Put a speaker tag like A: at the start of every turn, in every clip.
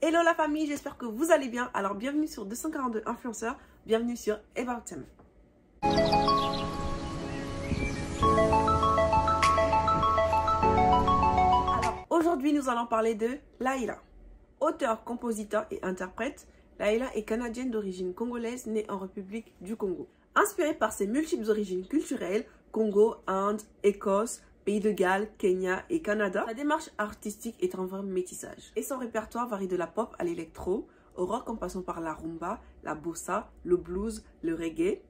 A: Hello la famille, j'espère que vous allez bien. Alors bienvenue sur 242 influenceurs, bienvenue sur About Them. Alors aujourd'hui nous allons parler de Layla. Auteure, compositeur et interprète, Layla est canadienne d'origine congolaise née en République du Congo. Inspirée par ses multiples origines culturelles, Congo, Inde, Écosse, Pays de Galles, Kenya et Canada, sa démarche artistique est un vrai métissage. Et son répertoire varie de la pop à l'électro, au rock en passant par la rumba, la bossa, le blues, le reggae,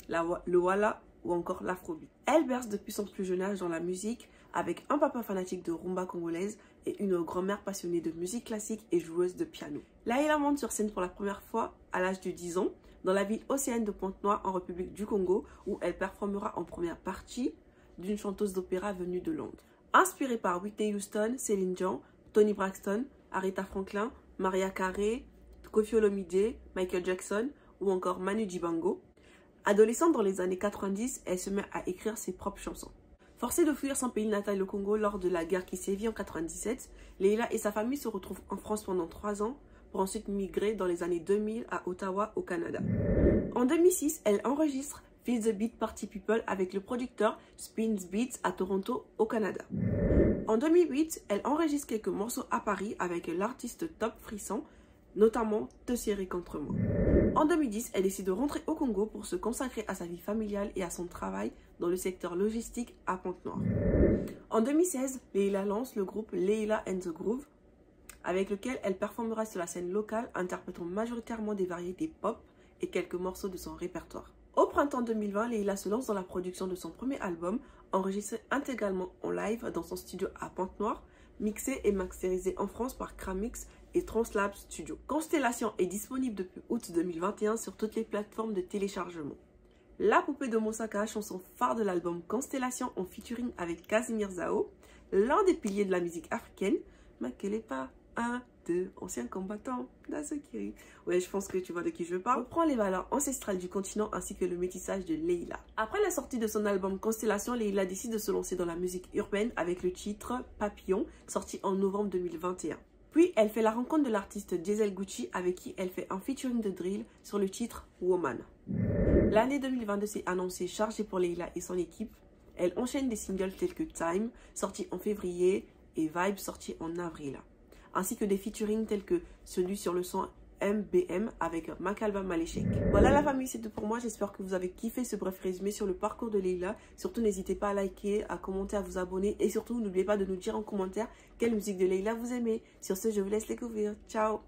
A: le wala ou encore l'afrobeat. Elle berce depuis son plus jeune âge dans la musique avec un papa fanatique de rumba congolaise et une grand-mère passionnée de musique classique et joueuse de piano. Layla monte sur scène pour la première fois à l'âge de 10 ans dans la ville océane de Pointe-Noire en République du Congo où elle performera en première partie d'une chanteuse d'opéra venue de Londres. Inspirée par Whitney Houston, Céline Dion, Toni Braxton, Aretha Franklin, Mariah Carey, Koffi Olomide, Michael Jackson ou encore Manu Dibango, adolescente dans les années 90, elle se met à écrire ses propres chansons. Forcée de fuir son pays natal, le Congo, lors de la guerre qui sévit en 97, Layla et sa famille se retrouvent en France pendant 3 ans pour ensuite migrer dans les années 2000 à Ottawa, au Canada. En 2006, elle enregistre Feel the Beat Party People avec le producteur Spins Beats à Toronto, au Canada. En 2008, elle enregistre quelques morceaux à Paris avec l'artiste Top Frisson, notamment Te serrer contre moi. En 2010, elle décide de rentrer au Congo pour se consacrer à sa vie familiale et à son travail dans le secteur logistique à Pointe-Noire. En 2016, Layla lance le groupe Layla and the Groove, avec lequel elle performera sur la scène locale, interprétant majoritairement des variétés pop et quelques morceaux de son répertoire. Au printemps 2020, Layla se lance dans la production de son premier album, enregistré intégralement en live dans son studio à Pointe-Noire, mixé et masterisé en France par Cramix et Translab Studio. Constellation est disponible depuis août 2021 sur toutes les plateformes de téléchargement. La poupée de Moussaka, chanson phare de l'album Constellation en featuring avec Casimir Zao, l'un des piliers de la musique africaine, Makelepa, 1, 2, anciens combattants d'Azokiri. Ouais, je pense que tu vois de qui je parle. Reprend les valeurs ancestrales du continent ainsi que le métissage de Layla. Après la sortie de son album Constellation, Layla décide de se lancer dans la musique urbaine avec le titre Papillon, sorti en novembre 2021. Puis, elle fait la rencontre de l'artiste Diesel Gucci avec qui elle fait un featuring de drill sur le titre Woman. L'année 2022 s'est annoncée chargée pour Layla et son équipe. Elle enchaîne des singles tels que Time, sorti en février, et Vibe, sorti en avril, ainsi que des featurings tels que celui sur le son MBM avec Makalba Malechek. Voilà la famille, c'est tout pour moi. J'espère que vous avez kiffé ce bref résumé sur le parcours de Layla. Surtout, n'hésitez pas à liker, à commenter, à vous abonner. Et surtout, n'oubliez pas de nous dire en commentaire quelle musique de Layla vous aimez. Sur ce, je vous laisse découvrir. Ciao!